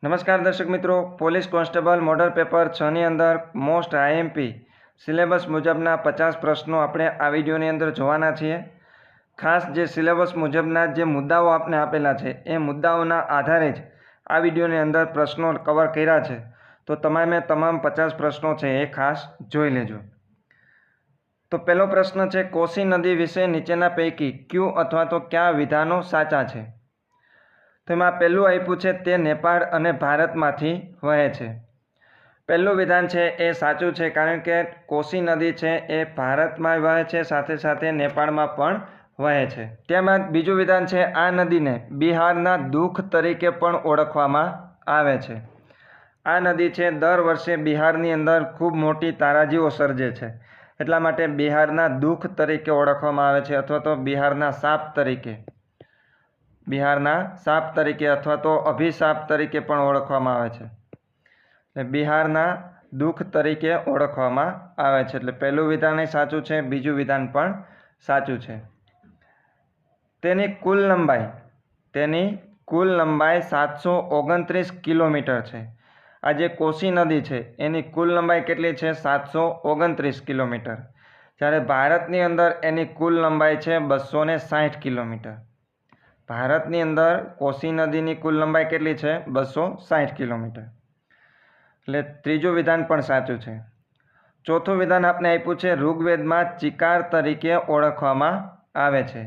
નમસ્કાર દર્શક મિત્રો, પોલીસ કોન્સ્ટેબલ મોડલ પેપર 6ની અંદર મોસ્ટ આઈએમપી સિલેબસ મુજબના 50 પ્રશ્નો આપણે આ વિડીયોની અંદર જોવાના છીએ. ખાસ જે સિલેબસ મુજબના જે મુદ્દાઓ આપને આપેલા છે એ મુદ્દાઓના આધારે જ આ વિડીયોની અંદર પ્રશ્નો કવર કર્યા છે. તો તમામે તમામ 50 પ્રશ્નો છે એ ખાસ જોઈ લેજો. તો પહેલો પ્રશ્ન છે, કોસી નદી વિશે નીચેના પૈકી ક્યુ અથવા તો કયા વિધાનો સાચા છે? તો એમાં પહેલું આપ્યું છે તે નેપાળ અને ભારતમાંથી વહે છે. પહેલું વિધાન છે એ સાચું છે, કારણ કે કોસી નદી છે એ ભારતમાં વહે છે, સાથે સાથે નેપાળમાં પણ વહે છે. ત્યારબાદ બીજું વિધાન છે, આ નદીને બિહારના દુઃખ તરીકે પણ ઓળખવામાં આવે છે. આ નદી છે દર વર્ષે બિહારની અંદર ખૂબ મોટી તારાજીઓ સર્જે છે, એટલા માટે બિહારના દુઃખ તરીકે ઓળખવામાં આવે છે, અથવા તો બિહારના સાપ તરીકે, અથવા તો અભિશાપ તરીકે પણ ઓળખવામાં આવે છે. એટલે બિહારના દુઃખ તરીકે ઓળખવામાં આવે છે. એટલે પહેલું વિધાન એ સાચું છે, બીજું વિધાન પણ સાચું છે. તેની કુલ લંબાઈ 729 કિલોમીટર છે. આ જે કોસી નદી છે એની કુલ લંબાઈ કેટલી છે? 729 કિલોમીટર. જ્યારે ભારતની અંદર એની કુલ લંબાઈ છે 260 કિલોમીટર. ભારતની અંદર કોસી નદીની કુલ લંબાઈ કેટલી છે? 260 કિલોમીટર. એટલે ત્રીજું વિધાન પણ સાચું છે. ચોથું વિધાન આપણે આપ્યું છે, ઋગ્વેદમાં ચિકાર તરીકે ઓળખવામાં આવે છે.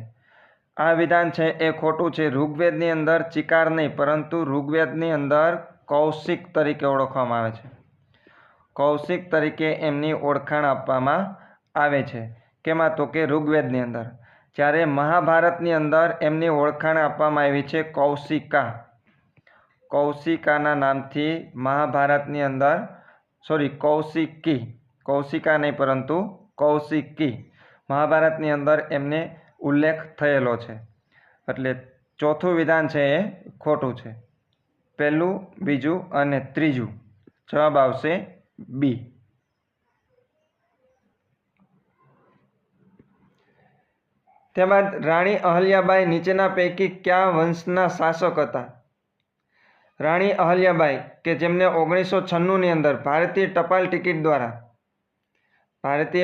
આ વિધાન છે એ ખોટું છે. ઋગ્વેદની અંદર ચિકાર નહીં, પરંતુ ઋગ્વેદની અંદર કૌશિક તરીકે ઓળખવામાં આવે છે. કૌશિક તરીકે એમની ઓળખાણ આપવામાં આવે છે. કેમાં? તો કે ઋગ્વેદની અંદર. જ્યારે મહાભારતની અંદર એમની ઓળખાણ આપવામાં આવી છે કૌશિકા. કૌશિકાના નામથી મહાભારતની અંદર કૌશિકા નહીં, પરંતુ કૌશિકી મહાભારતની અંદર એમને ઉલ્લેખ થયેલો છે. એટલે ચોથું વિધાન છે એ ખોટું છે. પહેલું, બીજું અને ત્રીજું. જવાબ આવશે બી. ત્યારબાદ રાણી અહલ્યાબાઈ નીચેના પૈકી કયા વંશના શાસક હતા? રાણી અહલ્યાબાઈ કે જેમને 1996ની અંદર ભારતીય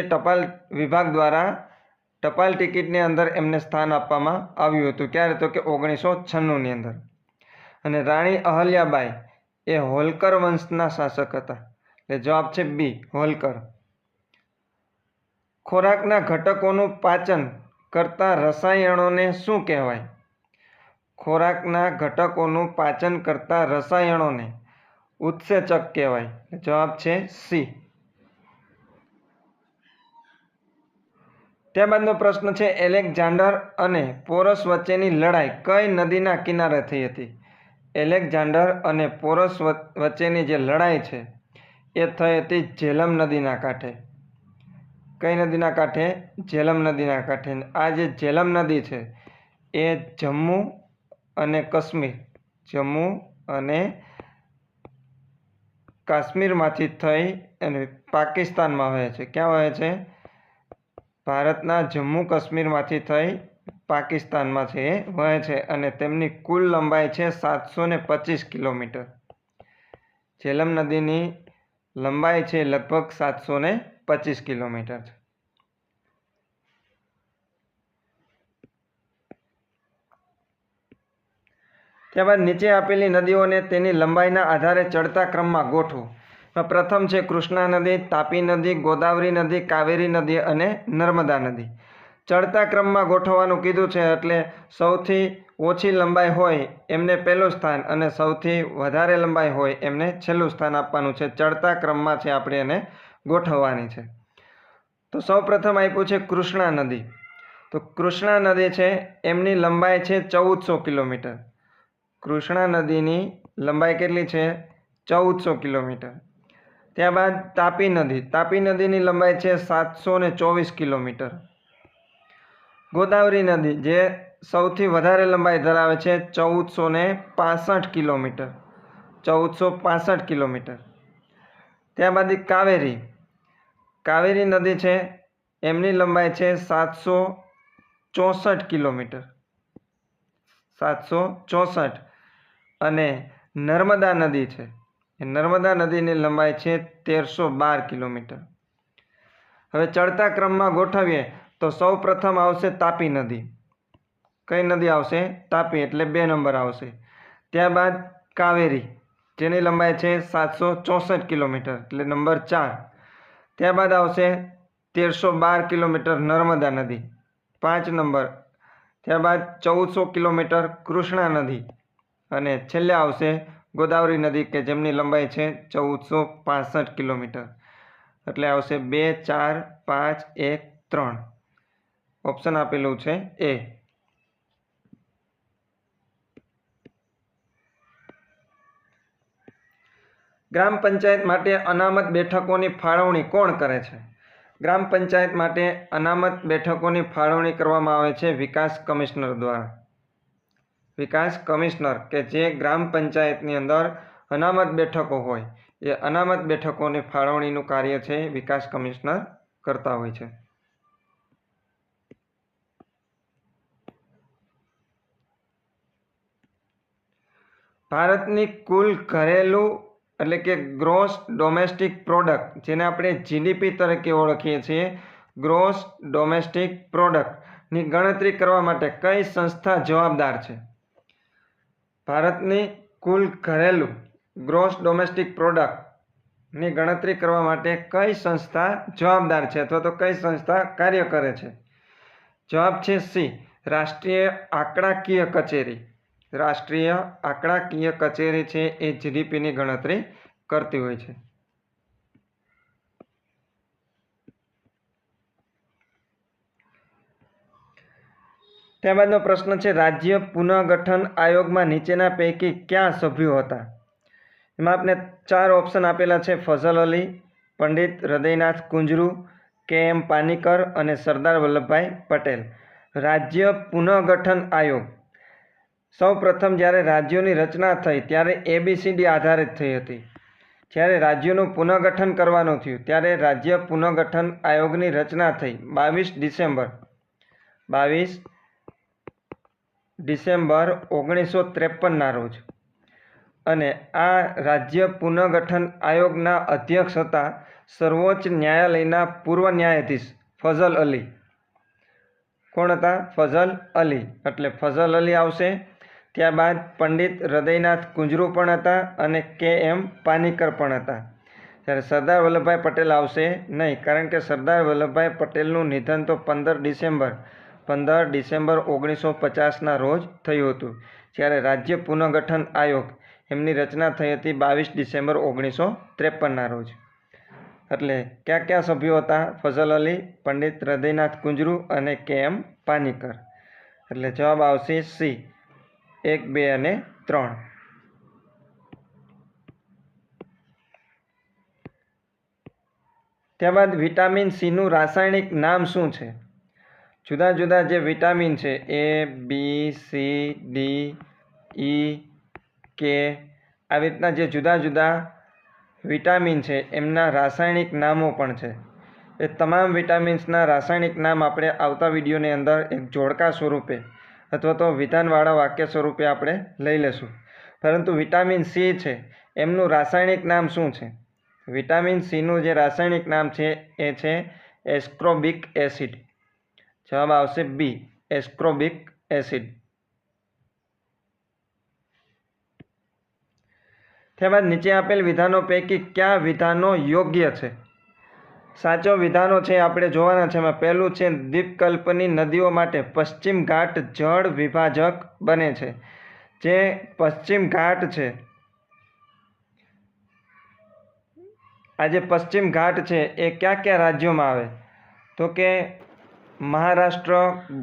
ટપાલ વિભાગ દ્વારા ટપાલ ટિકિટની અંદર એમને સ્થાન આપવામાં આવ્યું હતું. ક્યારે? તો કે 1996ની અંદર. અને રાણી અહલ્યાબાઈ એ હોલકર વંશના શાસક હતા. એટલે જવાબ છે બી, હોલકર. ખોરાકના ઘટકોનું પાચન કરતા રસાયણોને શું કહેવાય? ખોરાકના ઘટકોનું પાચન કરતા રસાયણોને ઉત્સેચક કહેવાય. જવાબ છે સી. ત્યારબાદનો પ્રશ્ન છે, એલેક્ઝાન્ડર અને પોરસ વચ્ચેની લડાઈ કઈ નદીના કિનારે થઈ હતી? એલેક્ઝાન્ડર અને પોરસ વચ્ચેની જે લડાઈ છે એ થઈ હતી ઝેલમ નદીના કાંઠે. કઈ નદીના કાંઠે? ઝેલમ નદીના કાંઠે. આ જે ઝેલમ નદી છે એ જમ્મુ અને કાશ્મીરમાંથી થઈ અને પાકિસ્તાનમાં વહે છે. ક્યાં વહે છે? ભારતના જમ્મુ કાશ્મીરમાંથી થઈ પાકિસ્તાનમાં છે એ વહે છે. અને તેમની કુલ લંબાઈ છે 725 કિલોમીટર. ઝેલમ નદીની લંબાઈ છે લગભગ 725 કિલોમીટર છે. ત્યારબાદ નીચે આપેલી નદીઓને તેની લંબાઈના આધારે ચડતા ક્રમમાં ગોઠવો. પ્રથમ છે કૃષ્ણા નદી, તાપી નદી, ગોદાવરી નદી, કાવેરી નદી અને નર્મદા નદી. ચડતા ક્રમમાં ગોઠવવાનું કીધું છે, એટલે સૌથી ઓછી લંબાઈ હોય એમને પહેલું સ્થાન અને સૌથી વધારે લંબાઈ હોય એમને છેલ્લું સ્થાન આપવાનું છે. ચડતા ક્રમમાં છે આપણે એને ગોઠવવાની છે. તો સૌપ્રથમ આપ્યું છે કૃષ્ણા નદી. તો કૃષ્ણા નદી છે એમની લંબાઈ છે 1400 કિલોમીટર. કૃષ્ણા નદીની લંબાઈ કેટલી છે? 1400 કિલોમીટર. ત્યારબાદ તાપી નદી. તાપી નદીની લંબાઈ છે 724 કિલોમીટર. ગોદાવરી નદી જે સૌથી વધારે લંબાઈ ધરાવે છે 1465 કિલોમીટર. 1465 કિલોમીટર. ત્યારબાદ કાવેરી. કાવેરી નદી છે એમની લંબાઈ છે 764 કિલોમીટર. 764. અને નર્મદા નદી છે એ નર્મદા નદીની લંબાઈ છે 1312 કિલોમીટર. હવે ચડતા ક્રમમાં ગોઠવીએ તો સૌ પ્રથમ આવશે તાપી નદી. કઈ નદી આવશે? તાપી, એટલે 2 નંબર આવશે. ત્યારબાદ કાવેરી, જેની લંબાઈ છે 764 કિલોમીટર, એટલે નંબર 4. ત્યારબાદ આવશે 1312 કિલોમીટર નર્મદા નદી, 5 નંબર. ત્યારબાદ 1400 કિલોમીટર કૃષ્ણા નદી અને છેલ્લે આવશે ગોદાવરી નદી કે જેમની લંબાઈ છે 1465 કિલોમીટર, એટલે આવશે 2, 4, 5, 1, 3. ઓપ્શન આપેલું છે એ. ગ્રામ પંચાયત માટે અનામત બેઠકોની ફાળવણી કોણ કરે છે? ગ્રામ પંચાયત માટે અનામત બેઠકોની ફાળવણી કરવામાં આવે છે વિકાસ કમિશનર દ્વારા. વિકાસ કમિશનર કે જે ગ્રામ પંચાયતની અંદર અનામત બેઠકો હોય એ અનામત બેઠકોની ફાળવણીનું કાર્ય છે વિકાસ કમિશનર કરતા હોય છે. ભારતની કુલ ઘરેલું એટલે કે ગ્રોસ ડોમેસ્ટિક પ્રોડક્ટ, જેને આપણે જીડીપી તરીકે ઓળખીએ છીએ, ગ્રોસ ડોમેસ્ટિક પ્રોડક્ટની ગણતરી કરવા માટે કઈ સંસ્થા જવાબદાર છે? ભારતની કુલ ઘરેલું ગ્રોસ ડોમેસ્ટિક પ્રોડક્ટની ગણતરી કરવા માટે કઈ સંસ્થા જવાબદાર છે અથવા તો કઈ સંસ્થા કાર્ય કરે છે? જવાબ છે સી, રાષ્ટ્રીય આંકડાકીય કચેરી. રાષ્ટ્રીય આંકડાકીય કચેરી છે એ જીડીપીની ગણતરી કરતી હોય છે. ત્યારબાદનો પ્રશ્ન છે રાજ્ય પુનઃગઠન આયોગમાં નીચેના પૈકી કયા સભ્યો હતા? એમાં આપણે 4 ઓપ્શન આપેલા છે: ફઝલ અલી, પંડિત હૃદયનાથ કુંજરુ, કે.એમ. પાનીકર અને સરદાર વલ્લભભાઈ પટેલ. રાજ્ય પુનઃગઠન આયોગ સૌ પ્રથમ જ્યારે રાજ્યોની રચના થઈ ત્યારે ABCD આધારિત થઈ હતી. જ્યારે રાજ્યોનું પુનઃગઠન કરવાનું થયું ત્યારે રાજ્ય પુનઃગઠન આયોગની રચના થઈ 22 ડિસેમ્બર 1953ના રોજ. અને આ રાજ્ય પુનઃગઠન આયોગના અધ્યક્ષ હતા સર્વોચ્ચ ન્યાયાલયના પૂર્વ ન્યાયાધીશ ફઝલ અલી. કોણ હતા? ફઝલ અલી, એટલે ફઝલ અલી આવશે. ત્યારબાદ પંડિત હૃદયનાથ કુંજરુ પણ હતા અને કે.એમ. પાનીકર પણ હતા. જ્યારે સરદાર વલ્લભભાઈ પટેલ આવશે નહીં, કારણ કે સરદાર વલ્લભભાઈ પટેલનું નિધન તો 15 ડિસેમ્બર 1950ના રોજ થયું હતું. જ્યારે રાજ્ય પુનઃગઠન આયોગ એમની રચના થઈ હતી 22 ડિસેમ્બર 1953ના રોજ. એટલે કયા કયા સભ્યો હતા? ફઝલ અલી, પંડિત હૃદયનાથ કુંજરુ અને કે.એમ. પાનીકર. એટલે જવાબ આવશે સી, 1, 2 અને 3. ત્યારબાદ વિટામિન સીનું રાસાયણિક નામ શું છે? જુદા જુદા જે વિટામિન છે A, B, C, D, E, K, આવી રીતના જે જુદા જુદા વિટામિન છે એમના રાસાયણિક નામો પણ છે. એ તમામ વિટામિન્સના રાસાયણિક નામ આપણે આવતા વિડીયોની અંદર એક જોડકા સ્વરૂપે અથવા તો વિધાનવાળા વાક્ય સ્વરૂપે આપણે લઈ લેશું. પરંતુ વિટામિન સી છે એમનું રાસાયણિક નામ શું છે? વિટામિન સીનું જે રાસાયણિક નામ છે એ છે એસ્કોર્બિક એસિડ. જવાબ આવશે બી, એસ્કોર્બિક એસિડ. ત્યારબાદ નીચે આપેલ વિધાનો પૈકી કયા વિધાનો યોગ્ય છે? સાચો વિધાનો છે આપણે જોવાના છે. એમાં પહેલું છે દ્વીપકલ્પની નદીઓ માટે પશ્ચિમ ઘાટ જળ વિભાજક બને છે. જે પશ્ચિમ ઘાટ છે, આ જે પશ્ચિમ ઘાટ છે એ કયા કયા રાજ્યોમાં આવે? તો કે મહારાષ્ટ્ર,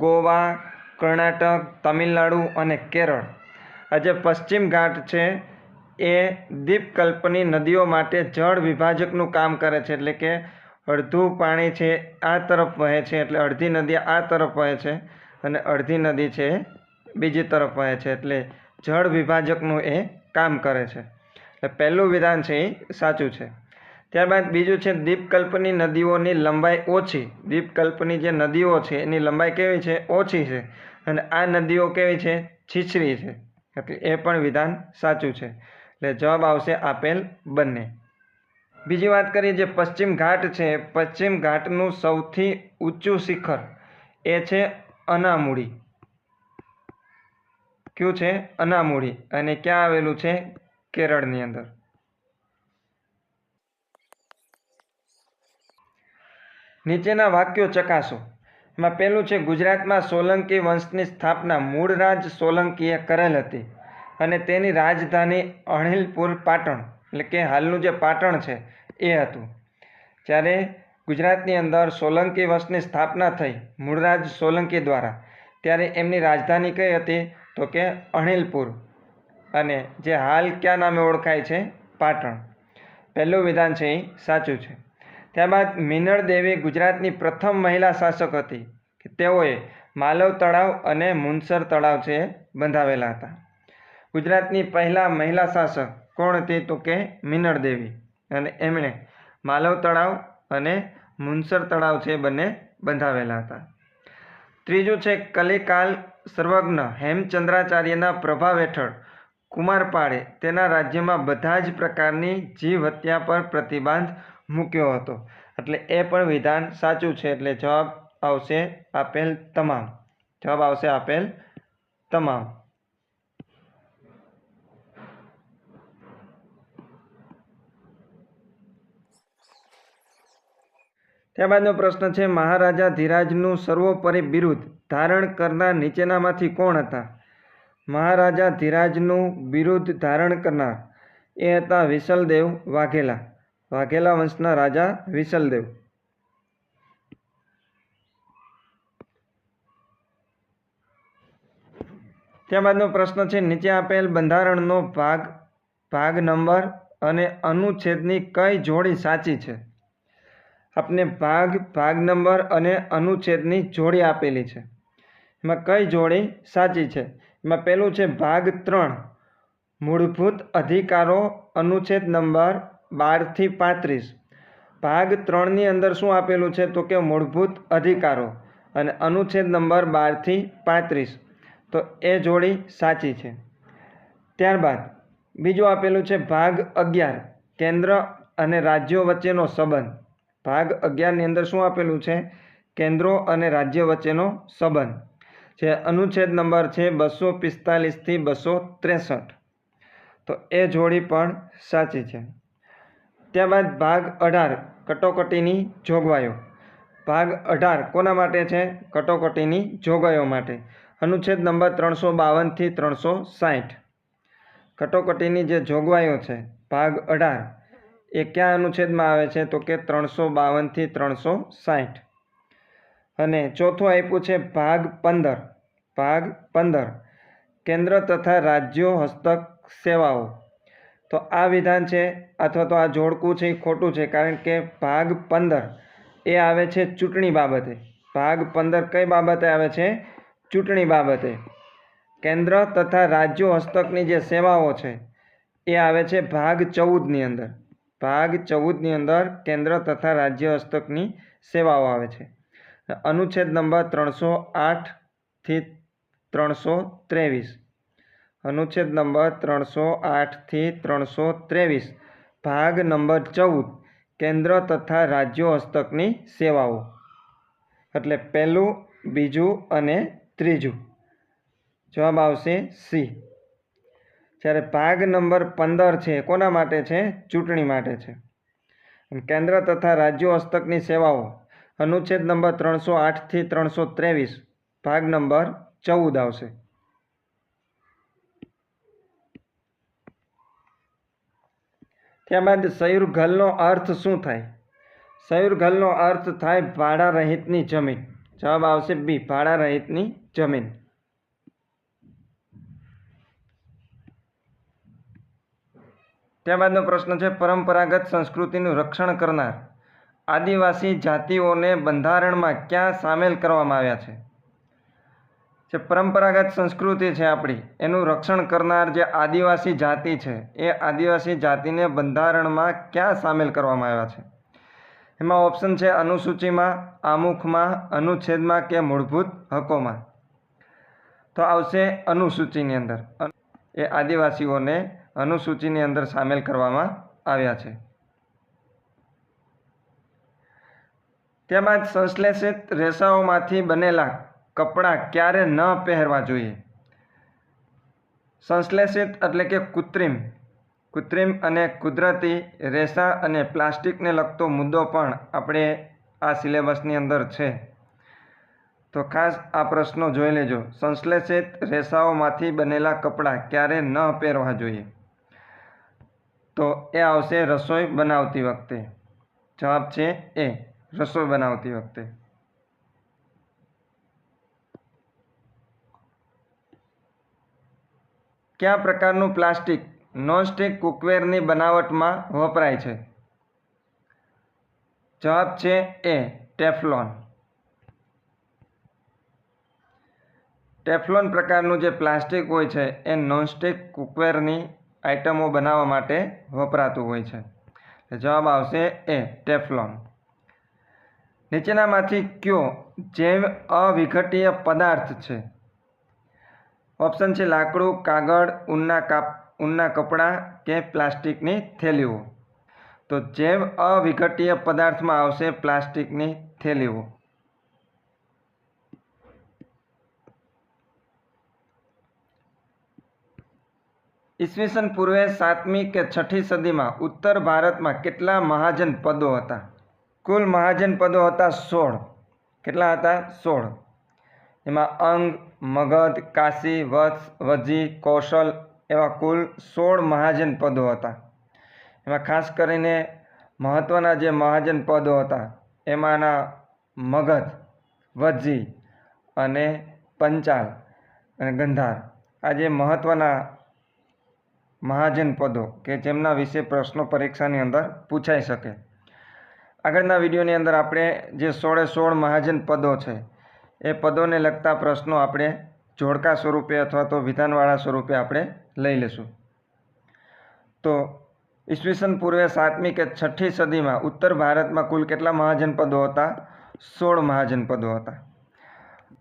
ગોવા, કર્ણાટક, તમિલનાડુ અને કેરળ. આ જે પશ્ચિમ ઘાટ છે એ દ્વીપકલ્પની નદીઓ માટે જળ વિભાજકનું કામ કરે છે. એટલે કે અડધું પાણી છે આ તરફ વહે છે, એટલે અડધી નદી આ તરફ વહે છે અને અડધી નદી છે બીજી તરફ વહે છે. એટલે જળ વિભાજકનું એ કામ કરે છે. એટલે પહેલું વિધાન છે એ સાચું છે. ત્યારબાદ બીજું છે દ્વીપકલ્પની નદીઓની લંબાઈ ઓછી. દ્વીપકલ્પની જે નદીઓ છે એની લંબાઈ કેવી છે? ઓછી છે. અને આ નદીઓ કેવી છે? છીછરી છે. એટલે એ પણ વિધાન સાચું છે. એટલે જવાબ આવશે આપેલ બંને. બીજી વાત કરીએ, જે પશ્ચિમ ઘાટ છે, પશ્ચિમ ઘાટનું સૌથી ઊંચું શિખર એ છે અનામુડી. કયું છે? અનામુડી. અને ક્યાં આવેલું છે? કેરળની અંદર. નીચેના વાક્યો ચકાસો. એમાં પહેલું છે, ગુજરાતમાં સોલંકી વંશની સ્થાપના મૂળરાજ સોલંકીએ કરેલ હતી અને તેની રાજધાની અણહિલપુર પાટણ એટલે કે હાલનું જે પાટણ છે એ હતું. જ્યારે ગુજરાતની અંદર સોલંકી વંશની સ્થાપના થઈ મૂળરાજ સોલંકી દ્વારા, ત્યારે એમની રાજધાની કઈ હતી? તો કે અણહિલપુર, અને જે હાલ કયા નામે ઓળખાય છે? પાટણ. પહેલું વિધાન છે એ સાચું છે. ત્યારબાદ મિનળ દેવી ગુજરાતની પ્રથમ મહિલા શાસક હતી કે તેઓએ માલવ તળાવ અને મુનસર તળાવ છે બંધાવેલા હતા. ગુજરાતની પહેલા મહિલા શાસક કોણ હતી? તો કે મિનળ દેવી, અને એમણે માલવ તળાવ અને મુનસર તળાવ છે બંને બંધાવેલા હતા. ત્રીજું છે, કલિકાલ સર્વજ્ઞ હેમચંદ્રાચાર્યના પ્રભાવ હેઠળ કુમારપાળે તેના રાજ્યમાં બધા જ પ્રકારની જીવ હત્યા પર પ્રતિબંધ મૂક્યો હતો. એટલે એ પણ વિધાન સાચું છે. એટલે જવાબ આવશે આપેલ તમામ. જવાબ આવશે આપેલ તમામ. ત્યારબાદનો પ્રશ્ન છે, મહારાજા ધીરાજનું સર્વોપરી બિરુદ ધારણ કરનાર નીચેનામાંથી કોણ હતા? મહારાજા ધીરાજનું બિરુદ ધારણ કરનાર એ હતા વિસલદેવ વાઘેલા. વાઘેલા વંશના રાજા વિસલદેવ. ત્યારબાદનો પ્રશ્ન છે, નીચે આપેલ બંધારણનો ભાગ નંબર અને અનુચ્છેદની કઈ જોડી સાચી છે? આપને ભાગ નંબર અને અનુચ્છેદની જોડી આપેલી છે. એમાં કઈ જોડી સાચી છે? એમાં પહેલું છે ભાગ 3 મૂળભૂત અધિકારો અનુચ્છેદ નંબર 12 થી 35. ભાગ 3 ની અંદર શું આપેલું છે? તો કે મૂળભૂત અધિકારો, અને અનુચ્છેદ નંબર 12 થી 35. તો એ જોડી સાચી છે. ત્યારબાદ બીજું આપેલું છે ભાગ 11 કેન્દ્ર અને રાજ્યો વચ્ચેનો સંબંધ. ભાગ 11 ની અંદર શું આપેલું છે? કેન્દ્રો અને રાજ્ય વચ્ચેનો સંબંધ. જે અનુચ્છેદ નંબર છે 245 થી 263. તો એ જોડી પણ સાચી છે. ત્યારબાદ ભાગ 18 કટોકટીની જોગવાઈઓ. ભાગ 18 કોના માટે છે? કટોકટીની જોગવાઈઓ માટે. અનુચ્છેદ નંબર 352 થી 360. કટોકટીની જે જોગવાઈઓ છે ભાગ 18 એ કયા અનુચ્છેદમાં આવે છે? તો કે 352 થી 360. અને ચોથું આપ્યું છે ભાગ 15. ભાગ 15 કેન્દ્ર તથા રાજ્યો હસ્તક સેવાઓ. તો આ વિધાન છે અથવા તો આ જોડકું છે એ ખોટું છે, કારણ કે ભાગ 15 એ આવે છે ચૂંટણી બાબતે. ભાગ 15 કઈ બાબતે આવે છે? ચૂંટણી બાબતે. કેન્દ્ર તથા રાજ્યો હસ્તકની જે સેવાઓ છે એ આવે છે ભાગ 14 ની અંદર. ભાગ 14 ની અંદર કેન્દ્ર તથા રાજ્ય હસ્તકની સેવાઓ આવે છે. અનુચ્છેદ નંબર 308 થી 323. અનુચ્છેદ નંબર 308 થી 323 ભાગ નંબર 14 કેન્દ્ર તથા રાજ્યો હસ્તકની સેવાઓ. એટલે પહેલું, બીજું અને ત્રીજું. જવાબ આવશે સી. જ્યારે ભાગ નંબર 15 છે કોના માટે છે? ચૂંટણી માટે છે. કેન્દ્ર તથા રાજ્યો હસ્તકની સેવાઓ અનુચ્છેદ નંબર 308 થી 323 ભાગ નંબર 14 આવશે. ત્યારબાદ સયુરઘલનો અર્થ શું થાય? સયુરઘલનો અર્થ થાય ભાડા રહિતની જમીન. જવાબ આવશે બી, ભાડા રહિતની જમીન. ત્યારબાદનો પ્રશ્ન છે, પરંપરાગત સંસ્કૃતિનું રક્ષણ કરનાર આદિવાસી જાતિઓને બંધારણમાં ક્યાં સામેલ કરવામાં આવ્યા છે? જે પરંપરાગત સંસ્કૃતિ છે આપણી, એનું રક્ષણ કરનાર જે આદિવાસી જાતિ છે એ આદિવાસી જાતિને બંધારણમાં ક્યાં સામેલ કરવામાં આવ્યા છે? એમાં ઓપ્શન છે અનુસૂચિમાં, આમુખમાં, અનુચ્છેદમાં કે મૂળભૂત હકોમાં. તો આવશે અનુસૂચિની અંદર. એ આદિવાસીઓને અનુસૂચિની અંદર સામેલ કરવામાં આવ્યા છે. ત્યારબાદ સંશ્લેષિત રેસાઓમાંથી બનેલા કપડાં ક્યારે ન પહેરવા જોઈએ. સંશ્લેષિત એટલે કે કૃત્રિમ અને કુદરતી રેસા અને પ્લાસ્ટિકને લગતો મુદ્દો પણ આપણે આ સિલેબસની અંદર છે, તો ખાસ આ પ્રશ્નો જોઈ લેજો. સંશ્લેષિત રેસાઓમાંથી બનેલા કપડાં ક્યારે ન પહેરવા જોઈએ, તો એ આવશે રસોઈ બનાવતી વખતે. જવાબ છે એ, રસોઈ બનાવતી વખતે. કયા પ્રકારનું પ્લાસ્ટિક નોનસ્ટિક કુકવેરની બનાવટમાં વપરાય છે. જવાબ છે એ, ટેફલોન. ટેફલોન પ્રકારનું જે પ્લાસ્ટિક હોય છે એ નોનસ્ટિક કુકવેરની આઇટમો બનાવવા માટે વપરાતું હોય છે. જવાબ આવશે એ, ટેફલોન. નીચેનામાંથી કયો જૈવ અવિઘટીય પદાર્થ છે. ઓપ્શન છે લાકડું, કાગળ, ઊનના કપડાં કે પ્લાસ્ટિકની થેલીઓ. તો જૈવ અવિઘટીય પદાર્થમાં આવશે પ્લાસ્ટિકની થેલીઓ. ઈસવીસન પૂર્વે 7મી કે 6ઠી સદીમાં ઉત્તર ભારતમાં કેટલા મહાજન પદો હતા. કુલ મહાજન પદો હતા 16. કેટલા હતા? 16. એમાં અંગ, મગધ, કાશી, વત્સ, વજી, કૌશલ એવા કુલ 16 મહાજન પદો હતા. એમાં ખાસ કરીને મહત્ત્વના જે મહાજન પદો હતા એમાંના મગધ, વજી અને પંચાલ અને ગંધાર આ જે મહત્ત્વના મહાજન પદો કે જેમના વિશે પ્રશ્નો પરીક્ષાની અંદર પૂછાઈ શકે. આગળના વિડીયોની અંદર આપણે જે 16 મહાજન પદો છે એ પદોને લગતા પ્રશ્નો આપણે જોડકા સ્વરૂપે અથવા તો વિધાનવાળા સ્વરૂપે આપણે લઈ લઈશું. તો ઈસવીસન પૂર્વે 7મી કે 6ઠી સદીમાં ઉત્તર ભારતમાં કુલ કેટલા મહાજન પદો હતા? 16 મહાજન પદો હતા.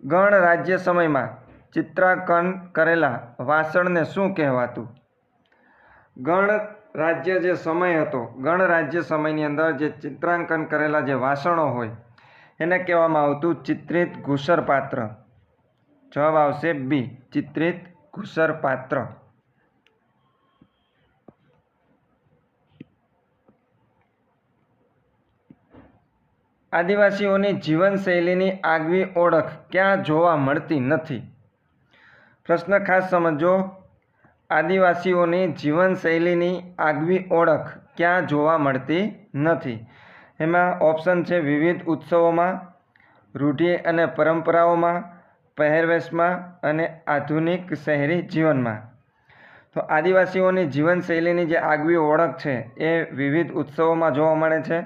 ગણ રાજ્ય સમયમાં ચિત્રાંકન કરેલા વાસણને શું કહેવાતું? ગણ રાજ્ય જે સમય હતો, ગણ રાજ્ય સમયની અંદર જે ચિત્રાંકન કરેલા જે વાસણો હોય એને કહેવામાં આવતું ચિત્રિત ઘૂસર પાત્ર. જવાબ આવશે બી, ચિત્રિત ઘૂસર પાત્ર. આદિવાસીઓની જીવનશૈલીની આગવી ઓળખ ક્યાં જોવા મળતી નથી? પ્રશ્ન ખાસ સમજો. આદિવાસીઓની જીવનશૈલીની આગવી ઓળખ ક્યાં જોવા મળતી નથી? એમાં ઓપ્શન છે વિવિધ ઉત્સવોમાં, રૂઢિ અને પરંપરાઓમાં, પહેરવેશમાં અને આધુનિક શહેરી જીવનમાં. તો આદિવાસીઓની જીવનશૈલીની જે આગવી ઓળખ છે એ વિવિધ ઉત્સવોમાં જોવા મળે છે.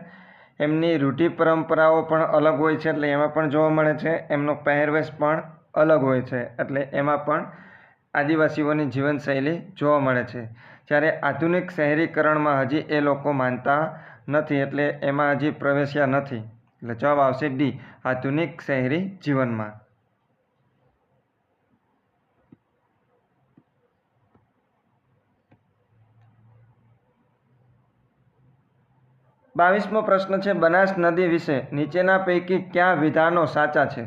એમની રૂઢિ પરંપરાઓ પણ અલગ હોય છે એટલે એમાં પણ જોવા મળે છે. એમનો પહેરવેશ પણ અલગ હોય છે એટલે એમાં પણ આદિવાસીઓની જીવનશૈલી જોવા મળે છે. જ્યારે આધુનિક શહેરીકરણમાં હજી એ લોકો માનતા નથી એટલે એમાં હજી પ્રવેશ્યા નથી. એટલે જવાબ આવશે ડી, આધુનિક શહેરી જીવનમાં. બાવીસમો પ્રશ્ન છે બનાસ નદી વિશે નીચેના પૈકી કયા વિધાનો સાચા છે?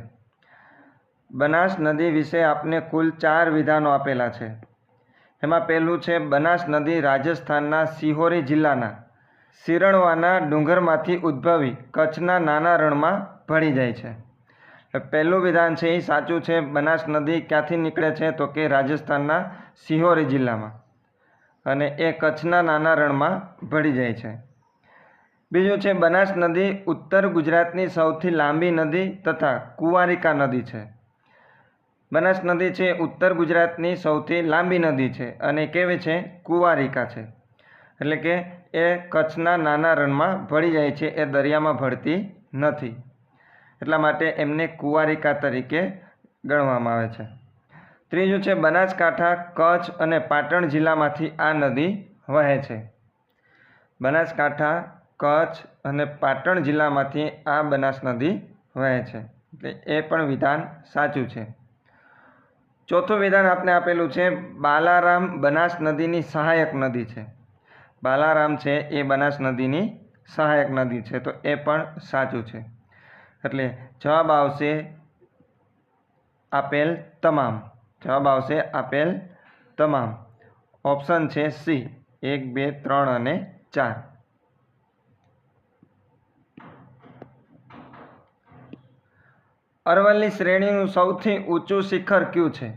બનાસ નદી વિશે આપને કુલ 4 વિધાનો આપેલા છે. એમાં પહેલું છે બનાસ નદી રાજસ્થાનના સિહોરી જિલ્લાના સિરણવાના ડુંગરમાંથી ઉદ્ભવી કચ્છના નાના રણમાં ભળી જાય છે. પહેલું વિધાન છે એ સાચું છે. બનાસ નદી ક્યાંથી નીકળે છે? તો કે રાજસ્થાનના સિહોરી જિલ્લામાં અને એ કચ્છના નાના રણમાં ભળી જાય છે. બીજું છે બનાસ નદી ઉત્તર ગુજરાતની સૌથી લાંબી નદી તથા કુંવારિકા નદી છે. બનાસ નદી છે ઉત્તર ગુજરાતની સૌથી લાંબી નદી છે અને કેવી છે? કુંવારિકા છે. એટલે કે એ કચ્છના નાના રણમાં ભળી જાય છે, એ દરિયામાં ભળતી નથી. એટલા માટે એમને કુંવારિકા તરીકે ગણવામાં આવે છે. ત્રીજું છે બનાસકાંઠા, કચ્છ અને પાટણ જિલ્લામાંથી આ નદી વહે છે. બનાસકાંઠા, કચ્છ અને પાટણ જિલ્લામાંથી આ બનાસ નદી વહે છે. એટલે એ પણ વિધાન સાચું છે. ચોથું વિધાન આપને આપેલું છે બાલારામ બનાસ નદીની સહાયક નદી છે. બાલારામ છે એ બનાસ નદીની સહાયક નદી છે, તો એ પણ સાચું છે. એટલે જવાબ આવશે આપેલ તમામ. જવાબ આવશે આપેલ તમામ. ઓપ્શન છે સી 1, 2, 3 અને 4. અરવલ્લી શ્રેણીનું સૌથી ઊંચું શિખર કયું છે?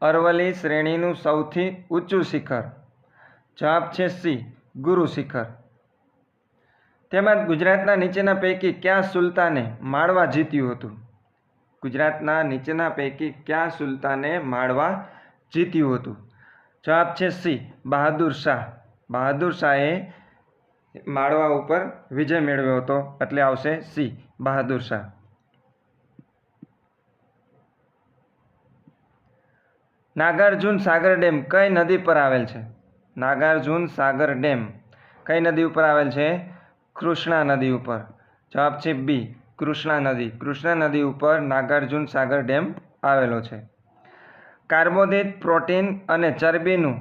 અરવલ્લી શ્રેણીનું સૌથી ઊંચું શિખર. જવાબ છે સી ગુરુ શિખર. તેમજ ગુજરાતના નીચેના પૈકી કયા સુલતાને માળવા જીત્યું હતું? ગુજરાતના નીચેના પૈકી કયા સુલતાને માળવા જીત્યું હતું? જવાબ છે સી બહાદુર શાહ. બહાદુર શાહે માળવા ઉપર વિજય મેળવ્યો હતો, એટલે આવશે સી બહાદુર શાહ. નાગાર્જુન સાગર ડેમ કઈ નદી પર આવેલ છે? નાગાર્જુન સાગર ડેમ કઈ નદી ઉપર આવેલ છે? કૃષ્ણા નદી ઉપર. જવાબ છે બી કૃષ્ણા નદી. કૃષ્ણા નદી ઉપર નાગાર્જુન સાગર ડેમ આવેલો છે. કાર્બોદિત, પ્રોટીન અને ચરબીનું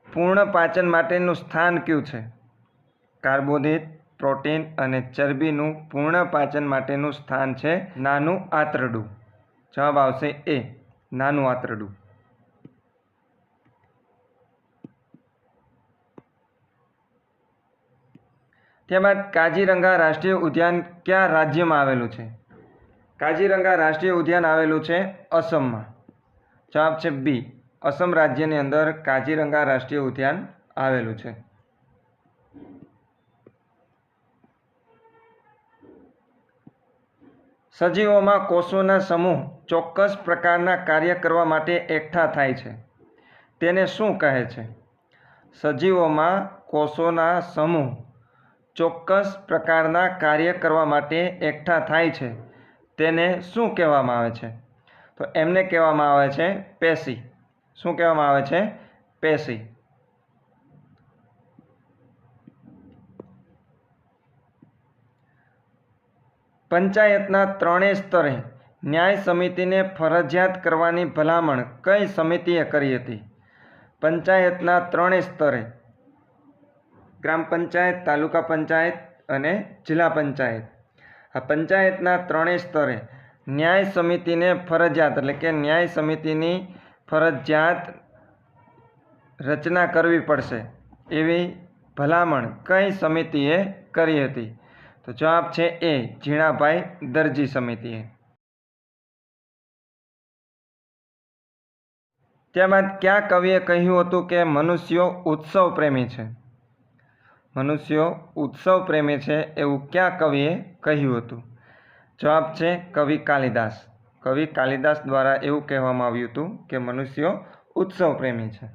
પૂર્ણ પાચન માટેનું સ્થાન કયું છે? કાર્બોદિત, પ્રોટીન અને ચરબીનું પૂર્ણ પાચન માટેનું સ્થાન છે નાનું આંતરડું. જવાબ આવશે એ નાનું આંતરડું. ત્યારબાદ કાજીરંગા રાષ્ટ્રીય ઉદ્યાન કયા રાજ્યમાં આવેલું છે? કાજીરંગા રાષ્ટ્રીય ઉદ્યાન આવેલું છે અસમમાં. જવાબ છે બી અસમ રાજ્યની અંદર કાજીરંગા રાષ્ટ્રીય ઉદ્યાન આવેલું છે. સજીવોમાં કોષોના સમૂહ ચોક્કસ પ્રકારના કાર્ય કરવા માટે એકઠા થાય છે, તેને શું કહે છે? સજીવોમાં કોષોના સમૂહ ચોક્કસ પ્રકારના કાર્ય કરવા માટે એકઠા થાય છે, તેને શું કહેવામાં આવે છે? તો એમને કહેવામાં આવે છે પેશી. શું કહેવામાં આવે છે? પેશી. પંચાયતના ત્રણેય સ્તરે ન્યાય સમિતિને ફરજિયાત કરવાની ભલામણ કઈ સમિતિએ કરી હતી? પંચાયતના ત્રણેય સ્તરે ગ્રામ પંચાયત, તાલુકા પંચાયત અને જિલ્લા પંચાયત. આ પંચાયતના ત્રણેય સ્તરે ન્યાય સમિતિને ફરજિયાત એટલે કે ન્યાય સમિતિની ફરજિયાત રચના કરવી પડશે એવી ભલામણ કઈ સમિતિએ કરી હતી? તો જવાબ છે એ ઝીણાભાઈ દરજી સમિતિએ. ત્યારબાદ કયા કવિએ કહ્યું હતું કે મનુષ્યો ઉત્સવ પ્રેમી છે? મનુષ્યો ઉત્સવ પ્રેમી છે એવું કયા કવિએ કહ્યું હતું? જવાબ છે કવિ કાલિદાસ. કવિ કાલિદાસ દ્વારા એવું કહેવામાં આવ્યું હતું કે મનુષ્યો ઉત્સવ પ્રેમી છે.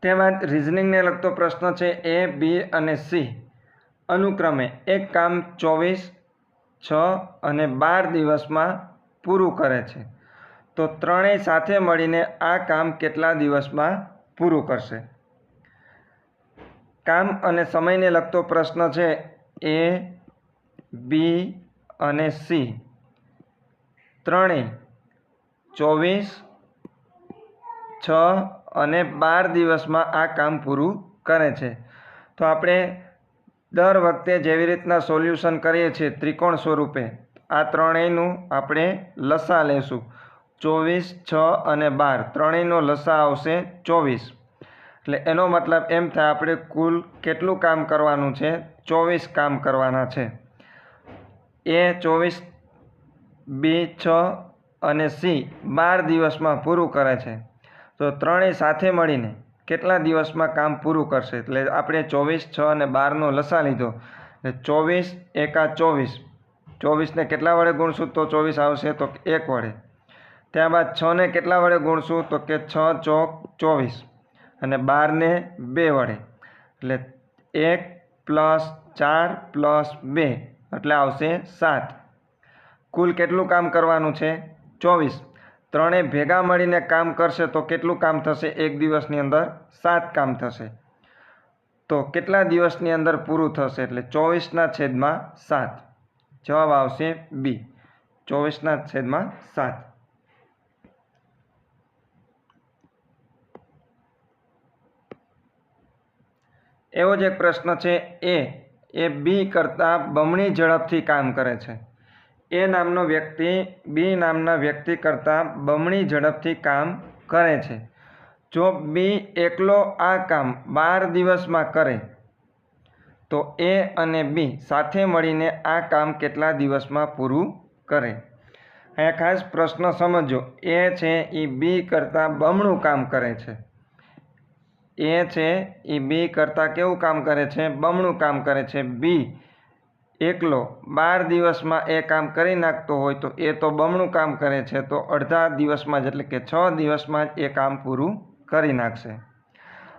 ત્યારબાદ રિઝનિંગને લગતો પ્રશ્ન છે એ, બી અને સી અનુક્રમે એક કામ 24, 6 અને 12 દિવસમાં પૂરું કરે છે, તો ત્રણેય સાથે મળીને આ કામ કેટલા દિવસમાં પૂરું કરશે? કામ અને સમયને લગતો પ્રશ્ન છે એ, બી અને સી ત્રણેય 24, 6 અને 12 દિવસમાં આ કામ પૂરું કરે છે. તો આપણે દર વખતે જેવી રીતના સોલ્યુશન કરીએ છીએ ત્રિકોણ સ્વરૂપે, આ ત્રણેયનું આપણે લસા લેશું. 24, 6 અને 12 ત્રણેયનો લસા આવશે 24. એટલે એનો મતલબ એમ થાય આપણે કુલ કેટલું કામ કરવાનું છે? 24 કામ કરવાના છે. એ 24, બી 6 અને સી 12 દિવસમાં પૂરું કરે છે, તો ત્રણેય સાથે મળીને કેટલા દિવસમાં કામ પૂરું કરશે? એટલે આપણે 24, 6 અને 12નો લસા લીધો એટલે 24 એકા 24. 24ને કેટલા વડે ગુણશું તો 24 આવશે? તો 1 વડે. ત્યારબાદ 6ને કેટલા વડે ગુણશું? તો કે 6 ચોક 24 અને 12ને 2 વડે. એટલે 1 + 4 + 2 એટલે આવશે 7. કુલ કેટલું કામ કરવાનું છે? 24. ત્રણેય ભેગા મળીને કામ કરશે તો કેટલું કામ થશે? એક દિવસની અંદર 7 કામ થશે. તો કેટલા દિવસની અંદર પૂરું થશે? એટલે 24/7. જવાબ આવશે બી, 24/7. એવો જ એક પ્રશ્ન છે, એ બી કરતાં બમણી ઝડપથી કામ કરે છે. એ નામનો વ્યક્તિ બી નામના વ્યક્તિ કરતાં બમણી ઝડપથી કામ કરે છે. જો બી એકલો આ કામ 12 દિવસમાં કરે તો એ અને બી સાથે મળીને આ કામ કેટલા દિવસમાં પૂરું કરે? અહીંયા ખાસ પ્રશ્ન સમજો. એ છે એ બી કરતાં બમણું કામ કરે છે. એ છે એ બી કરતાં કેવું કામ કરે છે? બમણું કામ કરે છે. બી એકલો 12 દિવસમાં એ કામ કરી નાખતો હોય તો એ તો બમણું કામ કરે છે, તો અડધા દિવસમાં જ એટલે કે 6 દિવસમાં જ એ કામ પૂરું કરી નાખશે.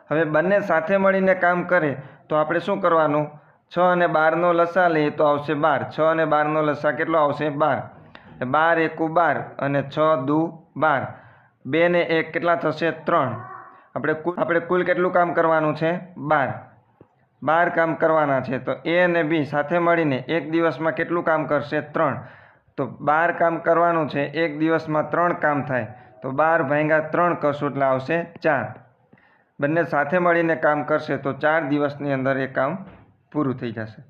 હવે બંને સાથે મળીને કામ કરે તો આપણે શું કરવાનું? 6 અને 12નો લસા લઈએ તો આવશે 12. 6 અને 12નો લસા કેટલો આવશે? 12. 12 એકુ 12 અને 6 દુ 12. 2 ને 1 કેટલા થશે? 3. આપણે કુલ કેટલું કામ કરવાનું છે? 12 કામ કરવાના છે. તો એ અને બી સાથે મળીને એક દિવસમાં કેટલું કામ કરશે? 3. તો 12 કામ કરવાનું છે, એક દિવસમાં 3 કામ થાય તો 12 ભાગ્યા 3 કરશું એટલે આવશે 4. બંને સાથે મળીને કામ કરશે તો 4 દિવસની અંદર એ કામ પૂરું થઈ જશે.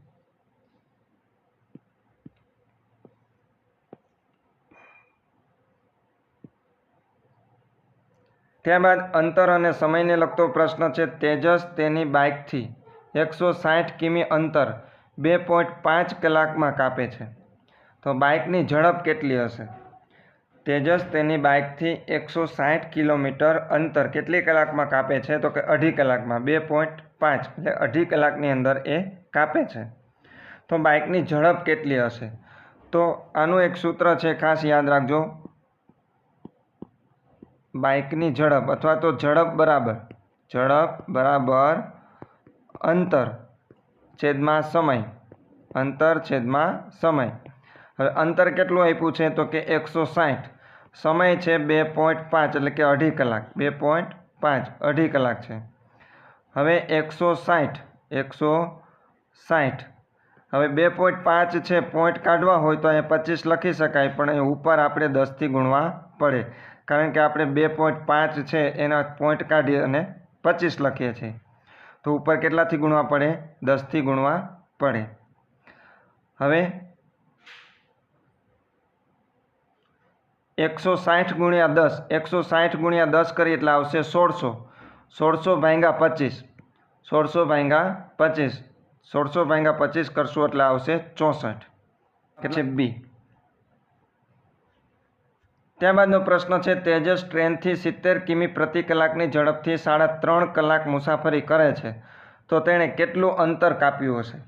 ત્યારબાદ અંતર અને સમયને લગતો પ્રશ્ન છે. તેજસ તેની બાઇકથી 160 કિમી અંતર 2.5 કલાકમાં કાપે છે. તો બાઇકની ઝડપ કેટલી હશે? તેજસ તેની બાઇકથી 160 કિલોમીટર અંતર કેટલી કલાકમાં કાપે છે? તો કે 2.5 કલાકમાં. 2.5 એટલે 2.5 કલાકની અંદર એ કાપે છે. તો બાઇકની ઝડપ કેટલી હશે? તો આનું એક સૂત્ર છે, ખાસ યાદ રાખજો. બાઇકની ઝડપ અથવા તો ઝડપ બરાબર અંતર છેદમાં સમય. અંતર છેદમાં સમય. હવે અંતર કેટલું આપ્યું છે? તો કે 160. સમય છે 2.5 એટલે કે 2.5 કલાક. 2.5 2.5 કલાક છે. હવે 160 હવે 2.5 છે, પોઈન્ટ કાઢવા હોય તો અહીંયા 25 લખી શકાય, પણ એ ઉપર આપણે 10થી ગુણવા પડે, કારણ કે આપણે 2.5 છે એના પોઈન્ટ કાઢી અને 25 લખીએ છીએ. તો ઉપર કેટલાથી ગુણવા પડે? 10થી ગુણવા પડે. હવે 160 ગુણ્યા 10, 160 ગુણ્યા 10 કરીએ એટલે આવશે 1600. 1600 ભાગ્યા 25, 1600 ભાગ્યા 25, 1600 ભાગ્યા 25 કરશું એટલે આવશે 64. એટલે બી. ત્યારબાદનો પ્રશ્ન છે, તેજસ ટ્રેનથી 70 કિમી પ્રતિ કલાકની ઝડપથી 3.5 કલાક મુસાફરી કરે છે, તો તેણે કેટલું અંતર કાપ્યું હશે?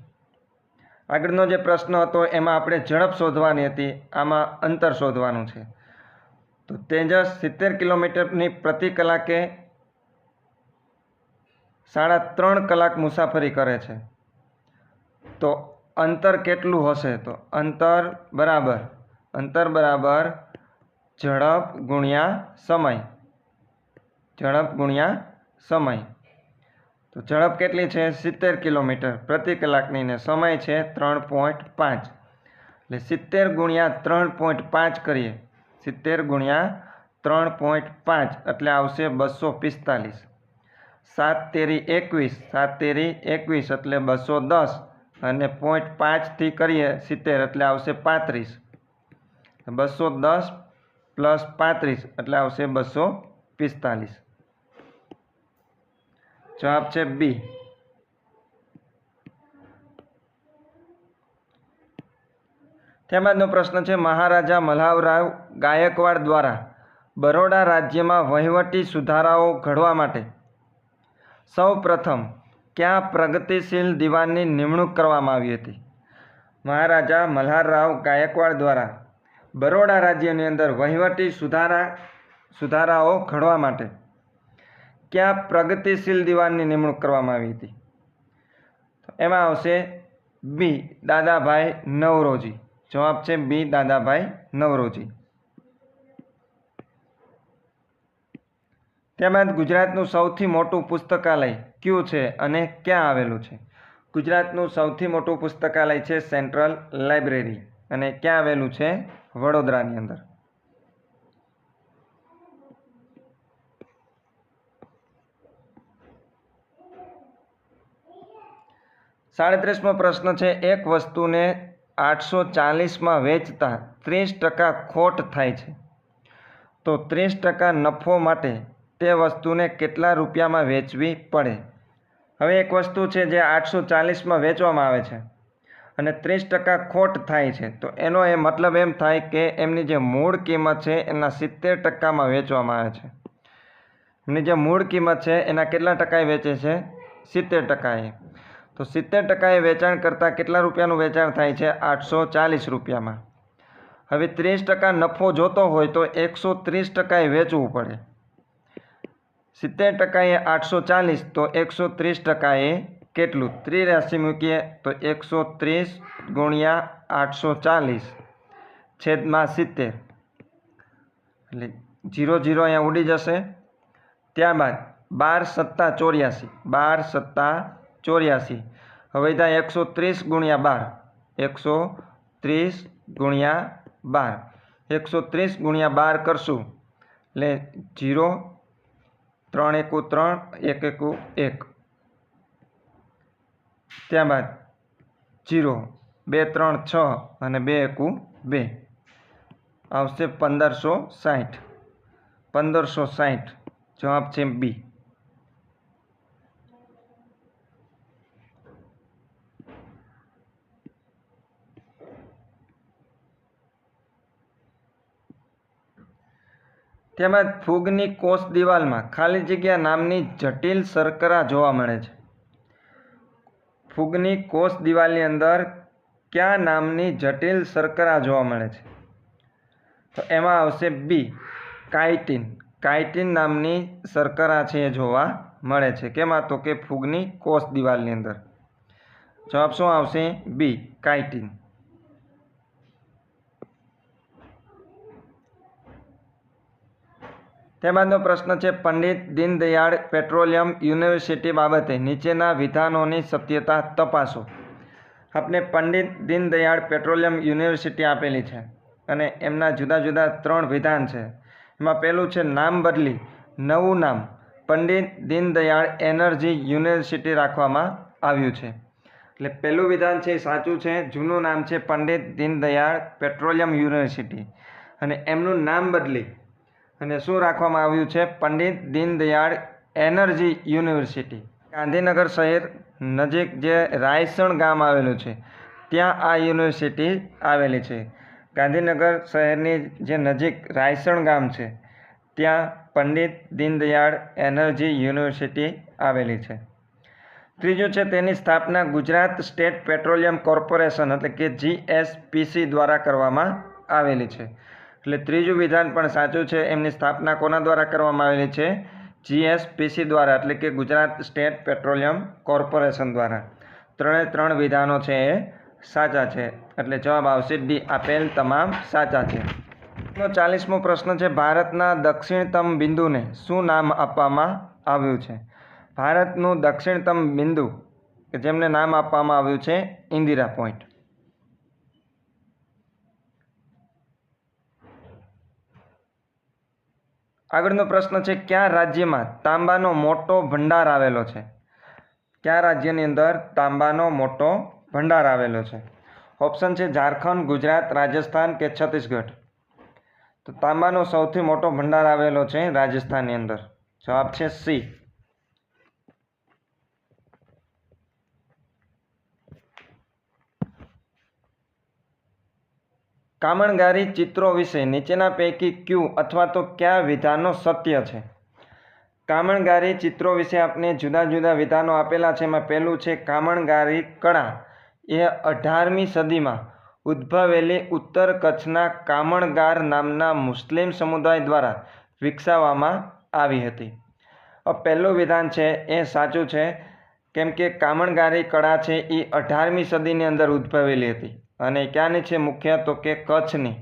આગળનો જે પ્રશ્ન હતો એમાં આપણે ઝડપ શોધવાની હતી, આમાં અંતર શોધવાનું છે. તો તેજસ 70 કિલોમીટરની પ્રતિ કલાકે 3.5 કલાક મુસાફરી કરે છે, તો અંતર કેટલું હશે? તો અંતર બરાબર ઝડપ ગુણ્યા સમય. ઝડપ ગુણ્યા સમય. તો ઝડપ કેટલી છે? 70 કિલોમીટર પ્રતિ કલાકની ને સમય છે 3.5. એટલે 70 ગુણ્યા 3.5 કરીએ. 70 ગુણ્યા 3.5 એટલે આવશે 245. 7 તેરી 21, 7 તેરી 21 એટલે 210 અને 0.5થી કરીએ 70 એટલે આવશે 35. 210 પ્લસ 35 એટલે આવશે 245. જવાબ છે બી. ત્યારબાદનો પ્રશ્ન છે, મહારાજા મલ્હારરાવ ગાયકવાડ દ્વારા બરોડા રાજ્યમાં વહીવટી સુધારાઓ ઘડવા માટે સૌ પ્રથમ ક્યાં પ્રગતિશીલ દિવાનની નિમણૂક કરવામાં આવી હતી? મહારાજા મલ્હારરાવ ગાયકવાડ દ્વારા બરોડા રાજ્યની અંદર વહીવટી સુધારાઓ ઘડવા માટે ક્યાં પ્રગતિશીલ દિવાનની નિમણૂક કરવામાં આવી હતી? એમાં આવશે બી, દાદાભાઈ નવરોજી. જવાબ છે બી, દાદાભાઈ નવરોજી. ત્યારબાદ ગુજરાતનું સૌથી મોટું પુસ્તકાલય કયું છે અને ક્યાં આવેલું છે? ગુજરાતનું સૌથી મોટું પુસ્તકાલય છે સેન્ટ્રલ લાઇબ્રેરી અને ક્યાં આવેલું છે? વડોદરાની અંદર. 37મો પ્રશ્ન છે, એક વસ્તુને 840માં વેચતા 30% ખોટ થાય છે, તો 30% નફો માટે તે વસ્તુને કેટલા રૂપિયામાં વેચવી પડે? હવે એક વસ્તુ છે જે 840માં વેચવામાં આવે છે અને 30% ખોટ થાય છે, તો એનો એ મતલબ એમ થાય કે એમની જે મૂળ કિંમત છે એના 70%માં વેચવામાં આવે છે. એમની જે મૂળ કિંમત છે એના કેટલા ટકાએ વેચે છે? 70%. તો 70% વેચાણ કરતાં કેટલા રૂપિયાનું વેચાણ થાય છે? 840 રૂપિયામાં. હવે 30% નફો જોતો હોય તો 130% વેચવું પડે. 70% 840 તો 130% કેટલું? ત્રિરાશિ મૂકીએ તો 130 ગુણ્યા 840 છેદમાં 70, એટલે 0 0 અહીંયા ઉડી જશે. ત્યારબાદ 12 + 84, 12 + 84. હવે ત્યાં 130 ગુણ્યા 12, 130 ગુણ્યા 12, 130 ગુણ્યા 12 કરશું એટલે 0, 3 × 1 3, 1 × 1. ત્યારબાદ 0, 2 3 6 અને 2 × 2 આવશે 1560. 1560 જવાબ છે બી. ત્યારબાદ ફૂગની કોષ દિવાલમાં ખાલી જગ્યા નામની જટિલ શર્કરા જોવા મળે છે. ફૂગની કોષ દિવાલની અંદર કયા નામની જટિલ શર્કરા જોવા મળે છે? તો એમાં આવશે બી, કાઇટિન. કાઇટિન નામની શર્કરા છે એ જોવા મળે છે. કેમાં? તો કે ફૂગની કોષ દિવાલની અંદર. જવાબ શું આવશે? બી, કાઇટિન. ત્યારબાદનો પ્રશ્ન છે, પંડિત દીનદયાળ પેટ્રોલિયમ યુનિવર્સિટી બાબતે નીચેના વિધાનોની સત્યતા તપાસો. આપણે પંડિત દીનદયાળ પેટ્રોલિયમ યુનિવર્સિટી આપેલી છે અને એમના જુદા જુદા 3 વિધાન છે. એમાં પહેલું છે નામ બદલી નવું નામ પંડિત દીનદયાળ એનર્જી યુનિવર્સિટી રાખવામાં આવ્યું છે. એટલે પહેલું વિધાન છે એ સાચું છે. જૂનું નામ છે પંડિત દીનદયાળ પેટ્રોલિયમ યુનિવર્સિટી અને એમનું નામ બદલી અને શું રાખવામાં આવ્યું છે? Pandit Deendayal energy university. ગાંધીનગર શહેર નજીક જે રાયસણ ગામ આવેલું છે ત્યાં આ યુનિવર્સિટી આવેલી છે. ગાંધીનગર શહેરની જે નજીક રાયસણ ગામ છે ત્યાં પંડિત દીનદયાળ એનર્જી યુનિવર્સિટી આવેલી છે. ત્રીજું છે, તેની સ્થાપના ગુજરાત સ્ટેટ પેટ્રોલિયમ કોર્પોરેશન એટલે કે GSPC દ્વારા કરવામાં આવેલી છે. એટલે ત્રીજું વિધાન પણ સાચું છે. એમની સ્થાપના કોના દ્વારા કરવામાં આવેલી છે? GSPC દ્વારા એટલે કે ગુજરાત સ્ટેટ પેટ્રોલિયમ કોર્પોરેશન દ્વારા. 3 વિધાનો છે એ સાચા છે. એટલે જવાબ આવશે ડી, આપેલ તમામ સાચા છે. 40મો પ્રશ્ન છે, ભારતના દક્ષિણતમ બિંદુને શું નામ આપવામાં આવ્યું છે? ભારતનું દક્ષિણતમ બિંદુ કે જેમને નામ આપવામાં આવ્યું છે ઇન્દિરા પોઈન્ટ. આગળનો પ્રશ્ન છે, કયા રાજ્યમાં તાંબાનો મોટો ભંડાર આવેલો છે? કયા રાજ્યની અંદર તાંબાનો મોટો ભંડાર આવેલો છે? ઓપ્શન છે ઝારખંડ, ગુજરાત, રાજસ્થાન કે છત્તીસગઢ. તો તાંબાનો સૌથી મોટો ભંડાર આવેલો છે રાજસ્થાનની અંદર. જવાબ છે સી. કામણગારી ચિત્રો વિશે નીચેના પૈકી કયું અથવા તો કયા વિધાનો સત્ય છે? કામણગારી ચિત્રો વિશે આપણે જુદા જુદા વિધાનો આપેલા છે. એમાં પહેલું છે, કામણગારી કળા એ 18મી સદીમાં ઉદ્ભવેલી ઉત્તર કચ્છના કામણગાર નામના મુસ્લિમ સમુદાય દ્વારા વિકસાવવામાં આવી હતી. પહેલું વિધાન છે એ સાચું છે, કેમ કે કામણગારી કળા છે એ 18મી સદીની અંદર ઉદ્ભવેલી હતી અને ક્યાંની છે? મુખ્ય તો કે કચ્છની.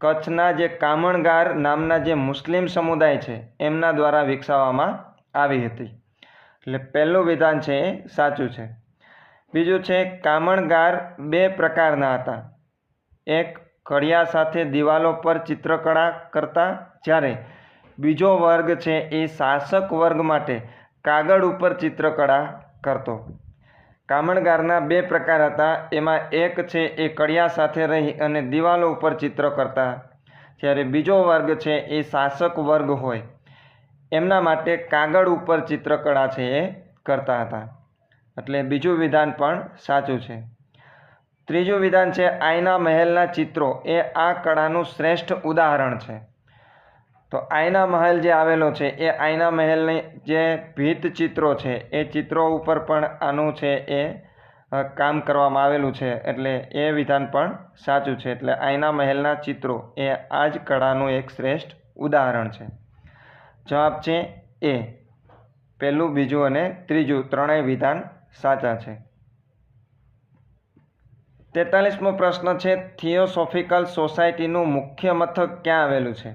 કચ્છના જે કામણગાર નામના જે મુસ્લિમ સમુદાય છે એમના દ્વારા વિકસાવવામાં આવી હતી. એટલે પહેલું વિધાન છે એ સાચું છે. બીજું છે કામણગાર બે પ્રકારના હતા. એક કડિયા સાથે દિવાલો પર ચિત્રકળા કરતા, જ્યારે બીજો વર્ગ છે એ શાસક વર્ગ માટે કાગળ ઉપર ચિત્રકળા કરતો. કામણગારના બે પ્રકાર હતા. એમાં એક છે એ કડિયા સાથે રહી અને દિવાલો ઉપર ચિત્ર કરતા, જ્યારે બીજો વર્ગ છે એ શાસક વર્ગ હોય એમના માટે કાગળ ઉપર ચિત્રકળા છે એ કરતા હતા. એટલે બીજું વિધાન પણ સાચું છે. ત્રીજું વિધાન છે આઈના મહેલના ચિત્રો એ આ કળાનું શ્રેષ્ઠ ઉદાહરણ છે. તો આઈના મહેલ જે આવેલો છે એ આઈના મહેલની જે ભીંત ચિત્રો છે એ ચિત્રો ઉપર પણ આનું છે એ કામ કરવામાં આવેલું છે. એટલે એ વિધાન પણ સાચું છે. એટલે આઈના મહેલના ચિત્રો એ આ જ કળાનું એક શ્રેષ્ઠ ઉદાહરણ છે. જવાબ છે એ. પહેલું, બીજું અને ત્રીજું ત્રણેય વિધાન સાચા છે. 43મો પ્રશ્ન છે થિયોસોફિકલ સોસાયટીનું મુખ્ય મથક ક્યાં આવેલું છે?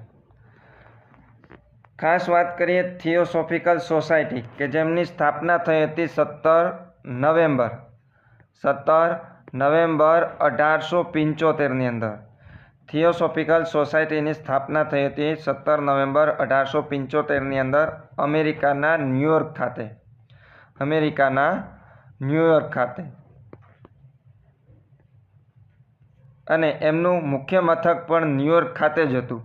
ખાસ વાત કરીએ થિયોસોફિકલ સોસાયટી કે જેમની સ્થાપના થઈ હતી 17 નવેમ્બર 1875ની અંદર. થિયોસોફિકલ સોસાયટીની સ્થાપના થઈ હતી 17 નવેમ્બર 1875ની અંદર અમેરિકાના ન્યૂયોર્ક ખાતે. અને એમનું મુખ્ય મથક પણ ન્યૂયોર્ક ખાતે જ હતું.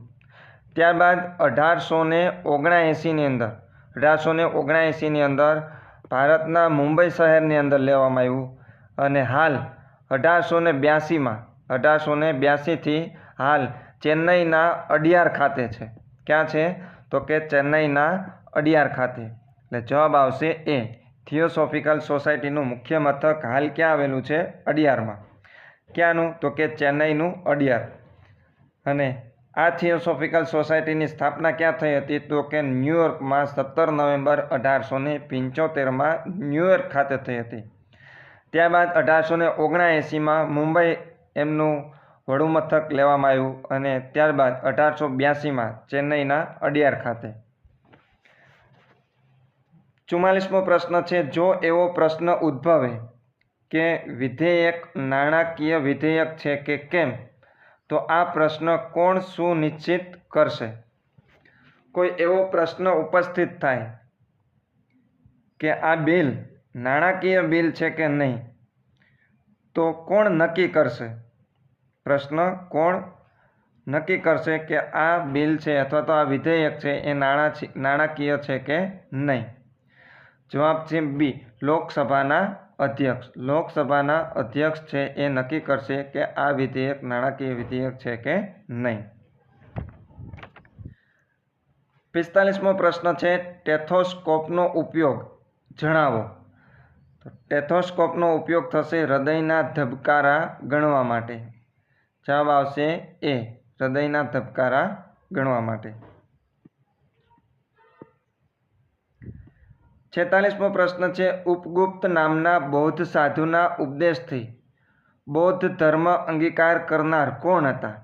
ત્યારબાદ 1879ની અંદર ભારતના મુંબઈ શહેરની અંદર લેવામાં આવ્યું અને હાલ 1882થી હાલ ચેન્નઈના અડિયાર ખાતે છે. ક્યાં છે? તો કે ચેન્નઈના અડિયાર ખાતે. એટલે જવાબ આવશે એ. થિયોસોફિકલ સોસાયટીનું મુખ્ય મથક હાલ ક્યાં આવેલું છે? અડિયારમાં. ક્યાંનું? તો કે ચેન્નઈનું અડિયાર. અને આ થિયોસોફિકલ સોસાયટીની સ્થાપના ક્યાં થઈ હતી? તો કે ન્યૂયોર્કમાં 17 નવેમ્બર 1875માં ન્યૂયોર્ક ખાતે થઈ હતી. ત્યારબાદ 1879માં મુંબઈ એમનું વડું મથક લેવામાં આવ્યું અને ત્યારબાદ 1882માં ચેન્નઈના અડિયાર ખાતે. 44મો પ્રશ્ન છે જો એવો પ્રશ્ન ઉદ્ભવે કે વિધેયક નાણાકીય વિધેયક છે કે કેમ, તો આ પ્રશ્ન કોણ સુનિશ્ચિત કરશે? કોઈ એવો પ્રશ્ન ઉપસ્થિત થાય કે આ બિલ નાણાકીય બિલ છે કે નહીં, તો કોણ નક્કી કરશે? પ્રશ્ન કોણ નક્કી કરશે કે આ બિલ છે અથવા તો આ વિધેયક છે એ નાણાકીય છે કે નહીં? જવાબ છે બી. લોકસભાના અધ્યક્ષ છે એ નક્કી કરશે કે આ વિધેયક નાણાકીય વિધેયક છે કે નહીં. 45મો પ્રશ્ન છે ટેથોસ્કોપનો ઉપયોગ જણાવો. તો ટેથોસ્કોપનો ઉપયોગ થશે હૃદયના ધબકારા ગણવા માટે. જવાબ આવશે એ. હૃદયના ધબકારા ગણવા માટે. 46મો પ્રશ્ન છે ઉપગુપ્ત નામના બૌદ્ધ સાધુના ઉપદેશથી બૌદ્ધ ધર્મ અંગીકાર કરનાર કોણ હતા?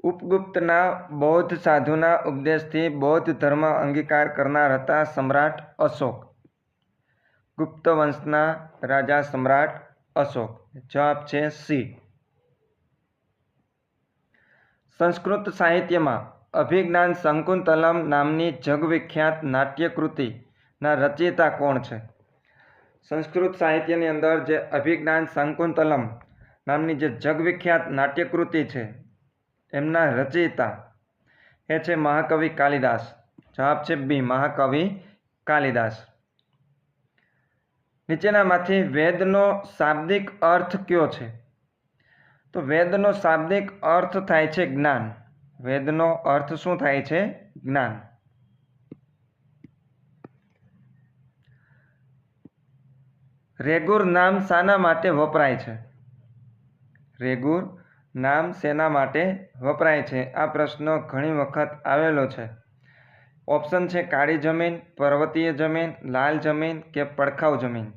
ઉપગુપ્તના બૌદ્ધ સાધુના ઉપદેશથી બૌદ્ધ ધર્મ અંગીકાર કરનાર હતા સમ્રાટ અશોક. ગુપ્ત વંશના રાજા સમ્રાટ અશોક. જવાબ છે સી. સંસ્કૃત સાહિત્યમાં અભિજ્ઞાન શાકુંતલમ નામની જગવિખ્યાત નાટ્યકૃતિના રચયિતા કોણ છે? સંસ્કૃત સાહિત્યની અંદર જે અભિજ્ઞાન શાકુંતલમ નામની જે જગવિખ્યાત નાટ્યકૃતિ છે એમના રચયિતા એ છે મહાકવિ કાલિદાસ. જવાબ છે બી. મહાકવિ કાલિદાસ. નીચેનામાંથી વેદનો શાબ્દિક અર્થ કયો છે? તો વેદનો શાબ્દિક અર્થ થાય છે જ્ઞાન. વેદનો અર્થ શું થાય છે? જ્ઞાન. રેગુર નામ શાના માટે વપરાય છે? રેગુર નામ શેના માટે વપરાય છે? આ પ્રશ્ન ઘણી વખત આવેલો છે. ઓપ્શન છે કાળી જમીન, પર્વતીય જમીન, લાલ જમીન કે પડખાઉ જમીન.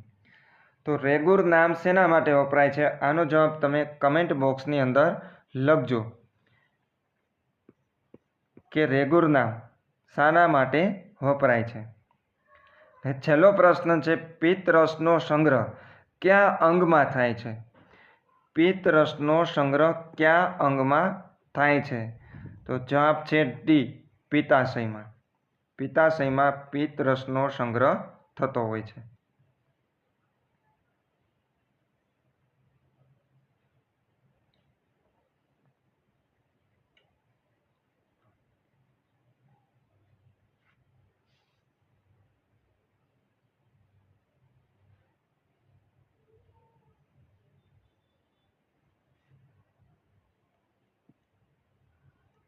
તો રેગુર નામ શેના માટે વપરાય છે? આનો જવાબ તમે કમેન્ટ બોક્સની અંદર લખજો. કે રેગુર નામ શાના માટે વપરાય છે? છેલ્લો પ્રશ્ન છે, પિત્તરસનો સંગ્રહ કયા અંગમાં થાય છે? પિત્તરસનો સંગ્રહ કયા અંગમાં થાય છે? તો જવાબ છે ડી, પિત્તાશયમાં. પિત્તાશયમાં પિત્તરસનો સંગ્રહ થતો હોય છે.